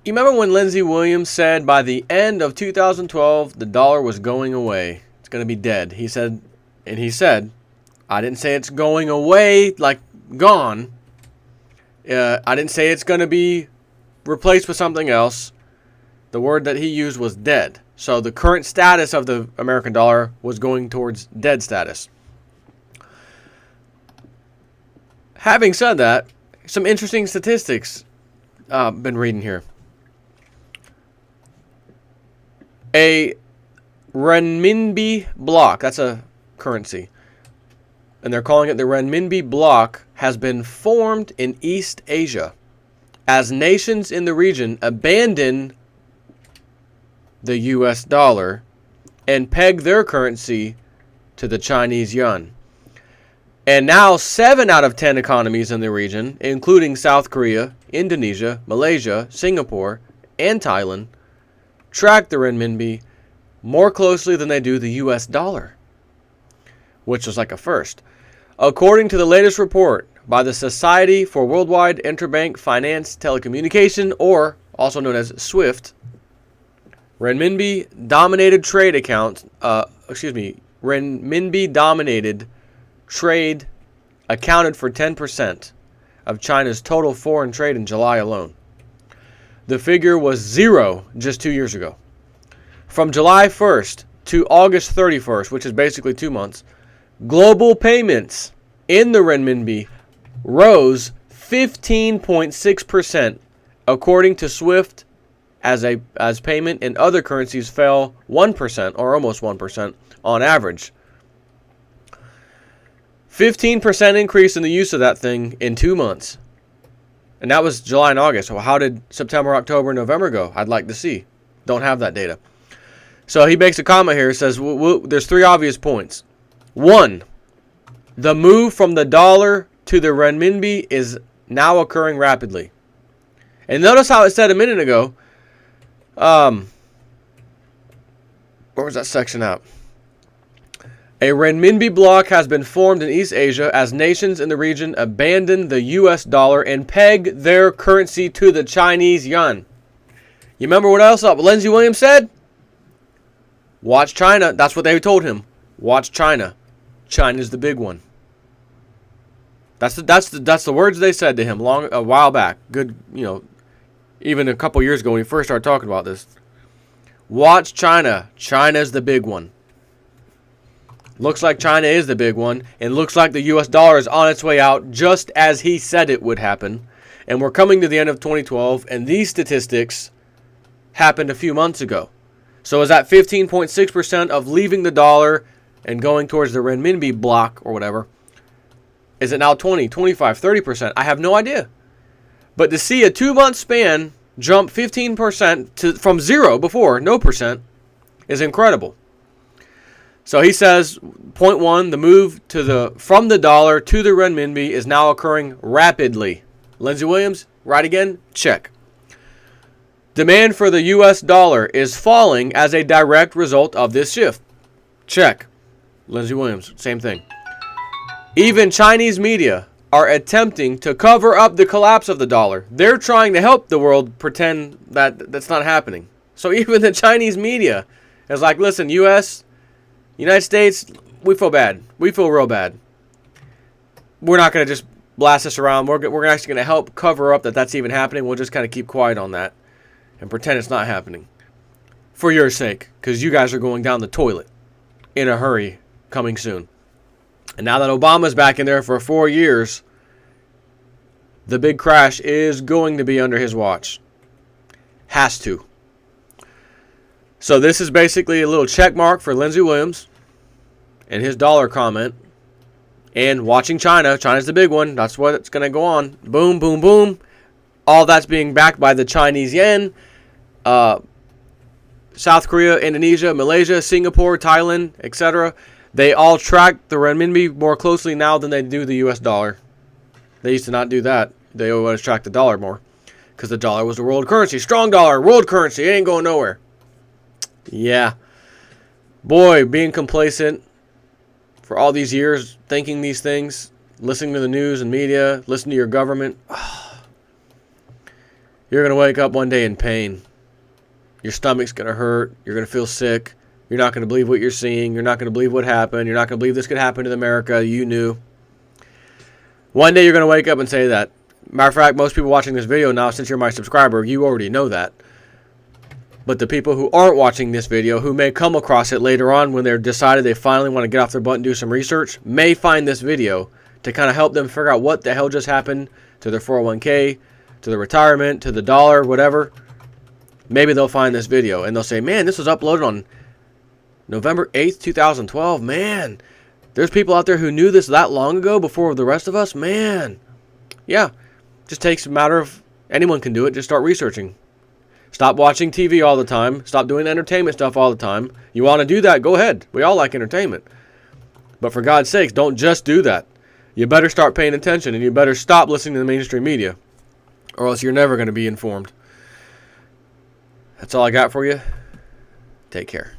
You remember when Lindsey Williams said by the end of 2012 the dollar was going away? It's going to be dead. He said, I didn't say it's going away, like gone. I didn't say it's going to be replaced with something else. The word that he used was dead. So the current status of the American dollar was going towards dead status. Having said that, some interesting statistics I've been reading here. A renminbi block, that's a currency, and they're calling it the renminbi block, has been formed in East Asia as nations in the region abandon the US dollar and peg their currency to the Chinese yuan. And now 7 out of 10 economies in the region, including South Korea, Indonesia, Malaysia, Singapore, and Thailand, track the renminbi more closely than they do the US dollar, which was like a first. According to the latest report by the Society for Worldwide Interbank Finance Telecommunication, or also known as SWIFT, renminbi-dominated trade accounted for 10% of China's total foreign trade in July alone. The figure was 0 just 2 years ago. From July 1st to August 31st, which is basically 2 months, global payments in the renminbi rose 15.6%, according to SWIFT, as payment in other currencies fell 1% or almost 1% on average. 15% increase in the use of that thing in 2 months. And that was July and August. So how did September, October, and November go? I'd like to see. Don't have that data. So he makes a comment here. Says, there's 3 obvious points. 1, the move from the dollar to the renminbi is now occurring rapidly. And notice how it said a minute ago, where was that section at? A renminbi bloc has been formed in East Asia as nations in the region abandon the US dollar and peg their currency to the Chinese yuan. You remember what else Lindsey Williams said? Watch China. That's what they told him. Watch China. China's the big one. That's the words they said to him a while back. Good, even a couple years ago when he first started talking about this. Watch China. China's the big one. Looks like China is the big one, and looks like the US dollar is on its way out, just as he said it would happen. And we're coming to the end of 2012, and these statistics happened a few months ago. So is that 15.6% of leaving the dollar and going towards the renminbi block or whatever? Is it now 20, 25, 30%? I have no idea. But to see a 2-month span jump 15% from 0 before, no percent, is incredible. So he says, point 1, the move from the dollar to the renminbi is now occurring rapidly. Lindsey Williams, right again? Check. Demand for the US dollar is falling as a direct result of this shift. Check. Lindsey Williams, same thing. Even Chinese media are attempting to cover up the collapse of the dollar. They're trying to help the world pretend that that's not happening. So even the Chinese media is like, listen, United States, we feel bad. We feel real bad. We're not going to just blast this around. We're actually going to help cover up that that's even happening. We'll just kind of keep quiet on that and pretend it's not happening for your sake, because you guys are going down the toilet in a hurry coming soon. And now that Obama's back in there for 4 years, the big crash is going to be under his watch. Has to. So this is basically a little check mark for Lindsey Williams and his dollar comment. And watching China. China's the big one. That's what's going to go on. Boom, boom, boom. All that's being backed by the Chinese yen. South Korea, Indonesia, Malaysia, Singapore, Thailand, etc. They all track the renminbi more closely now than they do the US dollar. They used to not do that. They always track the dollar more, because the dollar was the world currency. Strong dollar, world currency. It ain't going nowhere. Yeah. Boy, being complacent for all these years, thinking these things, listening to the news and media, listening to your government. You're going to wake up one day in pain. Your stomach's going to hurt. You're going to feel sick. You're not going to believe what you're seeing. You're not going to believe what happened. You're not going to believe this could happen to America. You knew. One day you're going to wake up and say that. Matter of fact, most people watching this video now, since you're my subscriber, you already know that. But the people who aren't watching this video, who may come across it later on when they're decided they finally want to get off their butt and do some research, may find this video to kind of help them figure out what the hell just happened to their 401k, to their retirement, to the dollar, whatever. Maybe they'll find this video and they'll say, man, this was uploaded on November 8th, 2012. Man, there's people out there who knew this that long ago before the rest of us. Man. Yeah, just takes a matter of anyone can do it. Just start researching. Stop watching TV all the time. Stop doing entertainment stuff all the time. You want to do that? Go ahead. We all like entertainment. But for God's sakes, don't just do that. You better start paying attention, and you better stop listening to the mainstream media, or else you're never going to be informed. That's all I got for you. Take care.